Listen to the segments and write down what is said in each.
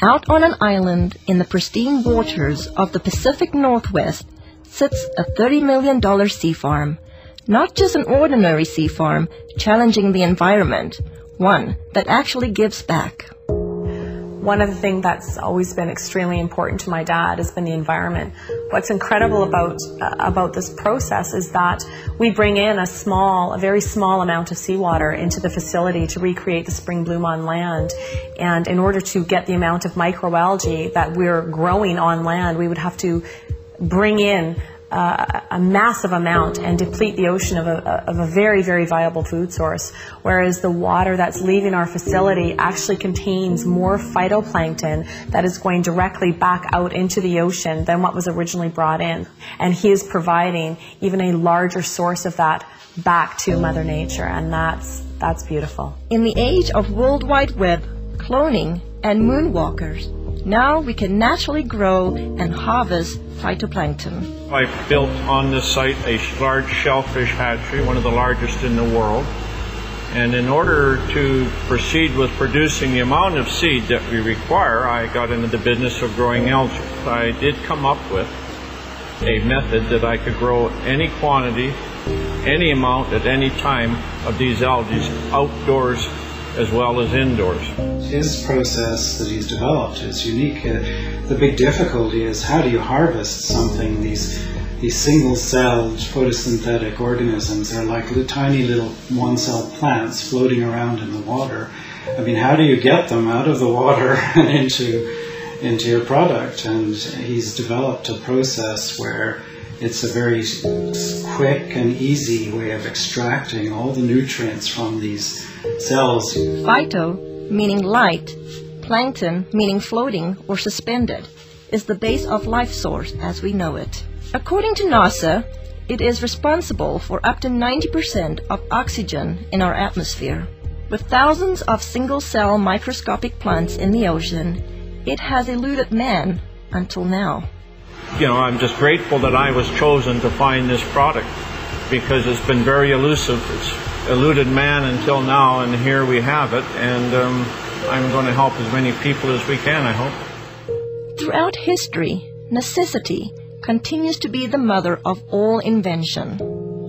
Out on an island in the pristine waters of the Pacific Northwest sits a $30 million sea farm. Not just an ordinary sea farm challenging the environment, one that actually gives back. One of the things that's always been extremely important to my dad has been the environment. What's incredible about this process is that we bring in a very small amount of seawater into the facility to recreate the spring bloom on land. And in order to get the amount of microalgae that we're growing on land, we would have to bring in a massive amount and deplete the ocean of a very, very viable food source, whereas the water that's leaving our facility actually contains more phytoplankton that is going directly back out into the ocean than what was originally brought in. And he is providing even a larger source of that back to Mother Nature, and that's beautiful. In the age of World Wide Web, cloning, and moonwalkers, now we can naturally grow and harvest phytoplankton. I built on this site a large shellfish hatchery, one of the largest in the world. And in order to proceed with producing the amount of seed that we require, I got into the business of growing algae. I did come up with a method that I could grow any quantity, any amount at any time of these algae outdoors as well as indoors. His process that he's developed is unique. The big difficulty is how do you harvest something? These single-celled photosynthetic organisms are like tiny little one-celled plants floating around in the water. I mean, how do you get them out of the water and into your product? And he's developed a process where it's a very quick and easy way of extracting all the nutrients from these cells. Phyto, meaning light, plankton, meaning floating or suspended, is the base of life source as we know it. According to NASA, it is responsible for up to 90% of oxygen in our atmosphere. With thousands of single-cell microscopic plants in the ocean, it has eluded man until now. You know, I'm just grateful that I was chosen to find this product because it's been very elusive. It's eluded man until now, and here we have it, and I'm going to help as many people as we can, I hope. Throughout history, necessity continues to be the mother of all invention.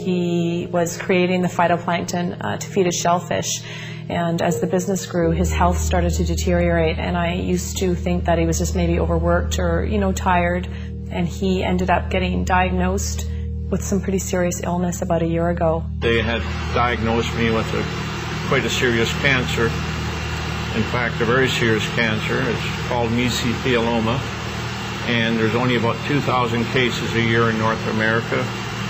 He was creating the phytoplankton to feed his shellfish, and as the business grew, his health started to deteriorate, and I used to think that he was just maybe overworked or, tired, and he ended up getting diagnosed with some pretty serious illness about a year ago. They had diagnosed me with quite a serious cancer. In fact, a very serious cancer. It's called mesothelioma, and there's only about 2,000 cases a year in North America.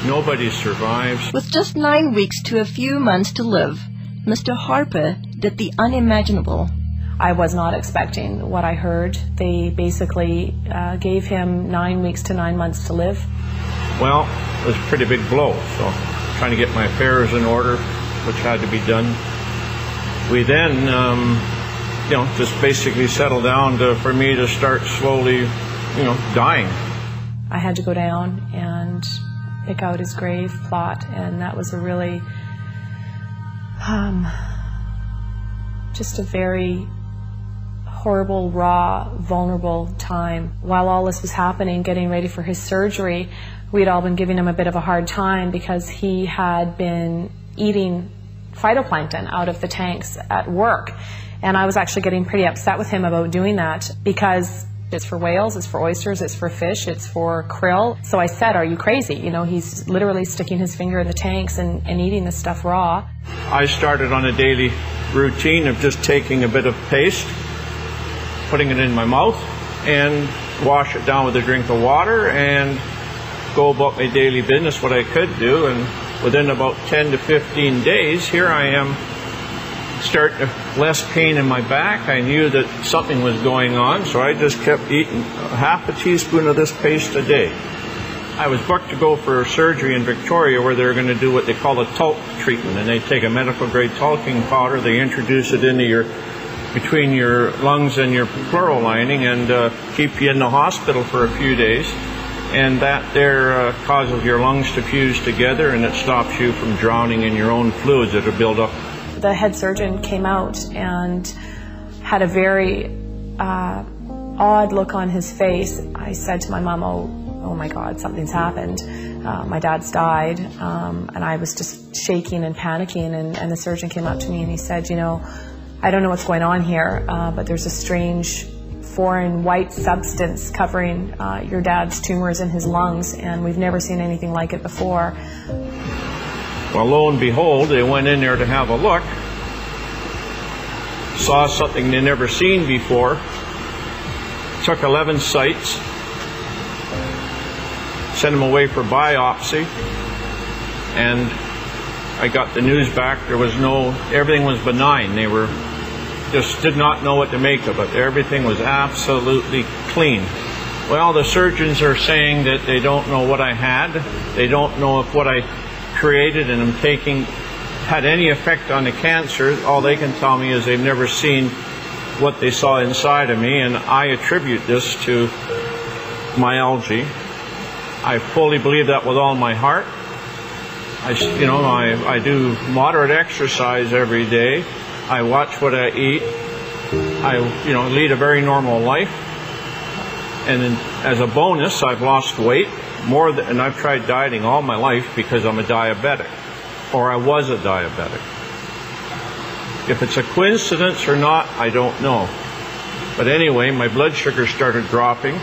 Nobody survives. With just 9 weeks to a few months to live, Mr. Harper did the unimaginable. I was not expecting what I heard. They basically gave him 9 weeks to 9 months to live. Well, it was a pretty big blow, so trying to get my affairs in order, which had to be done. We then, just basically settled down for me to start slowly, dying. I had to go down and pick out his grave plot, and that was a really, just a very horrible, raw, vulnerable time. While all this was happening, getting ready for his surgery, we'd all been giving him a bit of a hard time because he had been eating phytoplankton out of the tanks at work. And I was actually getting pretty upset with him about doing that because it's for whales, it's for oysters, it's for fish, it's for krill. So I said, are you crazy? He's literally sticking his finger in the tanks and eating this stuff raw. I started on a daily routine of just taking a bit of paste, putting it in my mouth, and wash it down with a drink of water and go about my daily business, what I could do. And within about 10 to 15 days, here I am, starting less pain in my back. I knew that something was going on, so I just kept eating half a teaspoon of this paste a day. I was booked to go for surgery in Victoria where they were going to do what they call a talc treatment, and they take a medical grade talking powder, they introduce it into between your lungs and your pleural lining and keep you in the hospital for a few days. And that there causes your lungs to fuse together, and it stops you from drowning in your own fluids that are built up. The head surgeon came out and had a very odd look on his face, I said to my mom, oh my God, something's happened. My dad's died, and I was just shaking and panicking, and the surgeon came up to me and he said, you know, I don't know what's going on here, but there's a strange foreign white substance covering your dad's tumors in his lungs, and we've never seen anything like it before. Well, lo and behold, they went in there to have a look, saw something they'd never seen before, took 11 sites, sent them away for biopsy, and I got the news back. Everything was benign. They just did not know what to make of it. Everything was absolutely clean. Well, the surgeons are saying that they don't know what I had. They don't know if what I created and am taking had any effect on the cancer. All they can tell me is they've never seen what they saw inside of me, and I attribute this to myalgia. I fully believe that with all my heart. I do moderate exercise every day. I watch what I eat. I lead a very normal life. And as a bonus, I've lost weight and I've tried dieting all my life because I'm a diabetic, or I was a diabetic. If it's a coincidence or not, I don't know. But anyway, my blood sugar started dropping.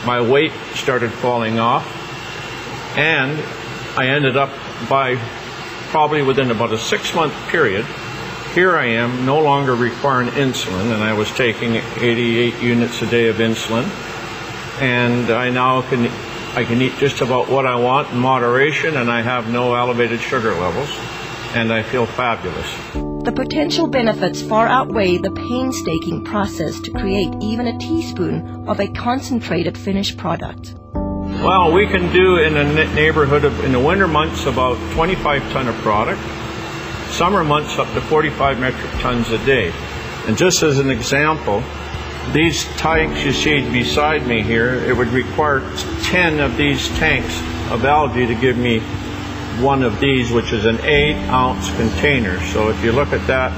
My weight started falling off, and I ended up probably within about a 6-month period, here I am no longer requiring insulin, and I was taking 88 units a day of insulin, and I now can eat just about what I want in moderation, and I have no elevated sugar levels, and I feel fabulous. The potential benefits far outweigh the painstaking process to create even a teaspoon of a concentrated finished product. Well, we can do in a neighborhood in the winter months about 25 ton of product, summer months up to 45 metric tons a day. And just as an example, these tanks you see beside me here, it would require 10 of these tanks of algae to give me one of these, which is an 8-ounce container. So if you look at that,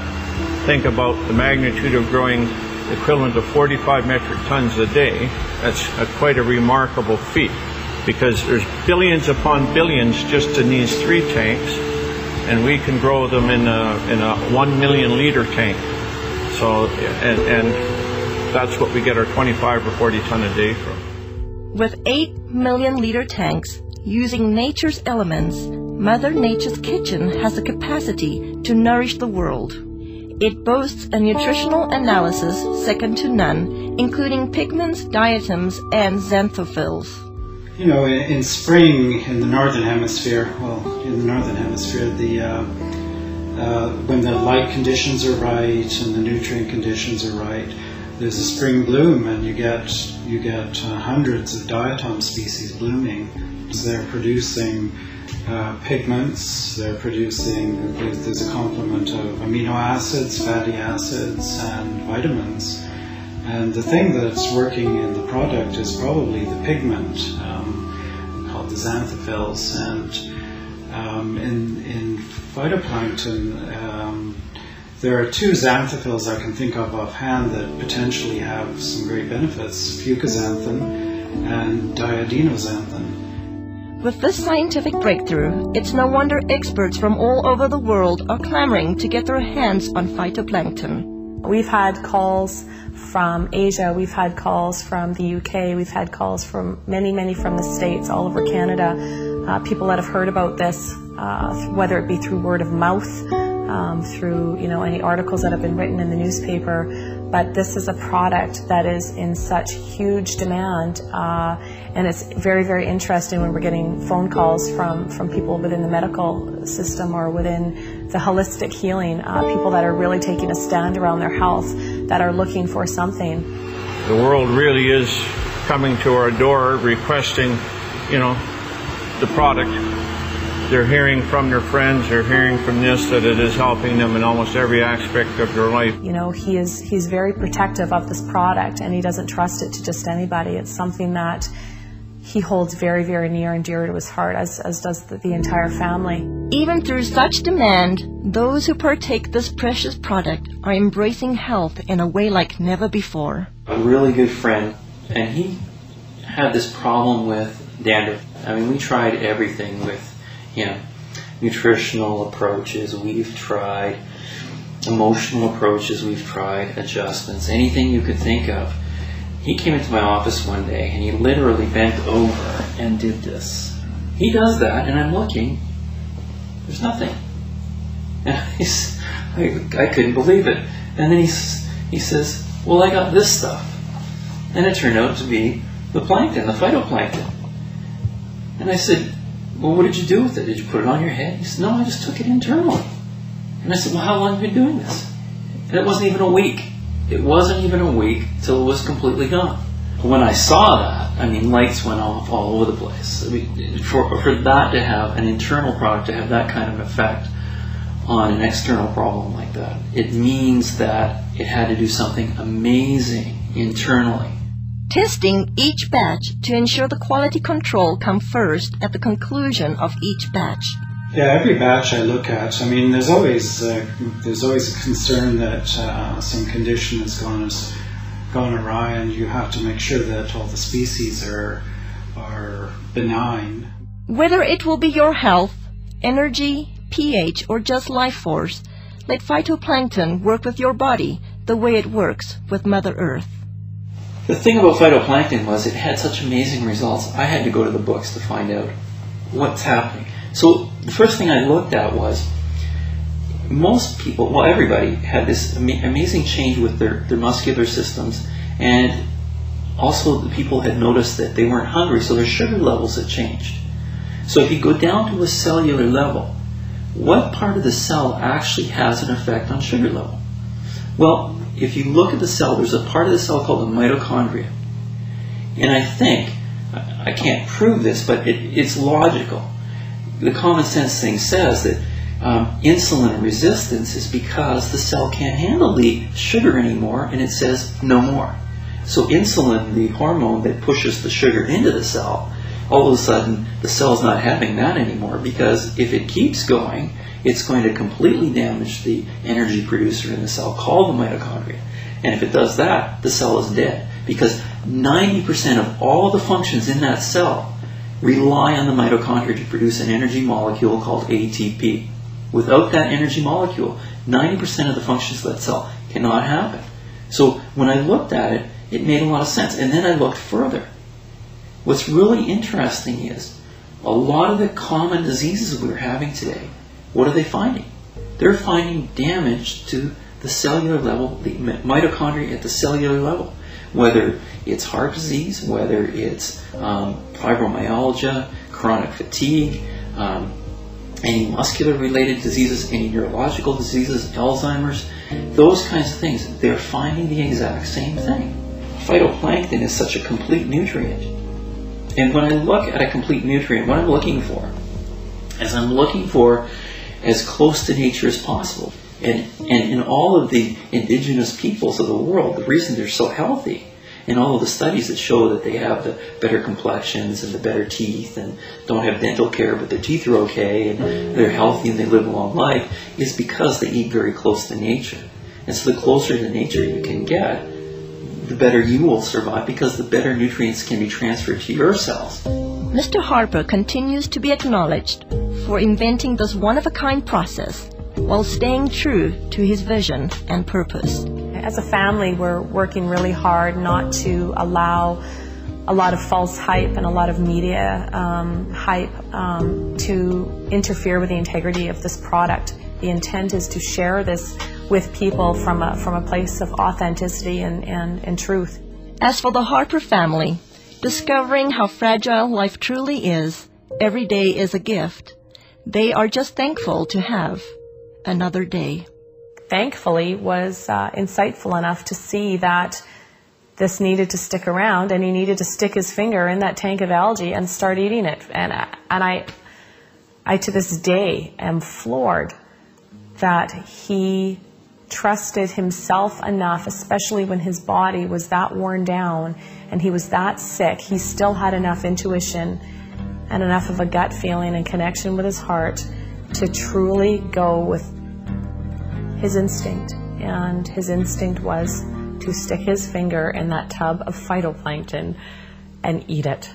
think about the magnitude of growing equivalent to 45 metric tons a day. That's quite a remarkable feat, because there's billions upon billions just in these 3 tanks, and we can grow them in a 1 million liter tank. So and that's what we get our 25 or 40 ton a day from. With 8 million liter tanks using nature's elements, Mother Nature's kitchen has the capacity to nourish the world. It boasts a nutritional analysis second to none, including pigments, diatoms, and xanthophylls. You know, in spring in the northern hemisphere, when the light conditions are right and the nutrient conditions are right, there's a spring bloom, and you get hundreds of diatom species blooming. So they're producing pigments, there's a complement of amino acids, fatty acids, and vitamins. And the thing that's working in the product is probably the pigment, called the xanthophylls. And in phytoplankton, there are 2 xanthophylls I can think of offhand that potentially have some great benefits: fucoxanthin and diadinoxanthin. With this scientific breakthrough, it's no wonder experts from all over the world are clamoring to get their hands on phytoplankton. We've had calls from Asia, we've had calls from the UK, we've had calls from many from the States, all over Canada. People that have heard about this, whether it be through word of mouth, through any articles that have been written in the newspaper. But this is a product that is in such huge demand, and it's very interesting when we're getting phone calls from people within the medical system or within the holistic healing, people that are really taking a stand around their health, that are looking for something. The world really is coming to our door requesting, the product. They're hearing from their friends, they're hearing from this, that it is helping them in almost every aspect of their life. He's very protective of this product, and he doesn't trust it to just anybody. It's something that he holds very near and dear to his heart, as does the entire family. Even through such demand, those who partake this precious product are embracing health in a way like never before. a really good friend, and he had this problem with dandruff. I mean, we tried everything with him. Nutritional approaches, we've tried. Emotional approaches, we've tried. Adjustments, anything you could think of. He came into my office one day, and he literally bent over and did this. He does that, and I'm looking. There's nothing. And I couldn't believe it. And then he says, well, I got this stuff. And it turned out to be the plankton, the phytoplankton. And I said, well, what did you do with it? Did you put it on your head? He said, no, I just took it internally. And I said, well, how long have you been doing this? And it wasn't even a week. It wasn't even a week till it was completely gone. When I saw that, I mean, lights went off all over the place. I mean, for that to have, an internal product to have that kind of effect on an external problem like that, it means that it had to do something amazing internally. Testing each batch to ensure the quality control come first at the conclusion of each batch. Yeah, every batch I look at, I mean, there's always a concern that some condition has gone awry, and you have to make sure that all the species are benign. Whether it will be your health, energy, pH, or just life force, let phytoplankton work with your body the way it works with Mother Earth. The thing about phytoplankton was it had such amazing results. I had to go to the books to find out what's happening. So the first thing I looked at was most people, well, everybody had this amazing change with their muscular systems, and also the people had noticed that they weren't hungry, so their sugar levels had changed. So if you go down to a cellular level, what part of the cell actually has an effect on sugar level? Well, if you look at the cell, there's a part of the cell called the mitochondria. And I think, I can't prove this, but it's logical. The common sense thing says that insulin resistance is because the cell can't handle the sugar anymore, and it says no more. So insulin, the hormone that pushes the sugar into the cell, all of a sudden the cell's not having that anymore, because if it keeps going, it's going to completely damage the energy producer in the cell called the mitochondria. And if it does that, the cell is dead, because 90% of all the functions in that cell rely on the mitochondria to produce an energy molecule called ATP. Without that energy molecule, 90% of the functions of that cell cannot happen. So when I looked at it, it made a lot of sense. And then I looked further. What's really interesting is a lot of the common diseases we're having today, what are they finding? They're finding damage to the cellular level, the mitochondria at the cellular level. Whether it's heart disease, whether it's fibromyalgia, chronic fatigue, any muscular-related diseases, any neurological diseases, Alzheimer's, those kinds of things, they're finding the exact same thing. Phytoplankton is such a complete nutrient. And when I look at a complete nutrient, what I'm looking for is I'm looking for as close to nature as possible. And in all of the indigenous peoples of the world, the reason they're so healthy, and all of the studies that show that they have the better complexions and the better teeth and don't have dental care but their teeth are okay and they're healthy and they live a long life, is because they eat very close to nature. And so the closer to nature you can get, the better you will survive, because the better nutrients can be transferred to your cells. Mr. Harper continues to be acknowledged for inventing this one-of-a-kind process while staying true to his vision and purpose. As a family, we're working really hard not to allow a lot of false hype and a lot of media hype to interfere with the integrity of this product. The intent is to share this with people from a place of authenticity and truth. As for the Harper family, discovering how fragile life truly is, every day is a gift. They are just thankful to have another day. Thankfully was insightful enough to see that this needed to stick around, and he needed to stick his finger in that tank of algae and start eating it. And I to this day am floored that he trusted himself enough, especially when his body was that worn down and he was that sick. He still had enough intuition and enough of a gut feeling and connection with his heart to truly go with his instinct. And his instinct was to stick his finger in that tub of phytoplankton and eat it.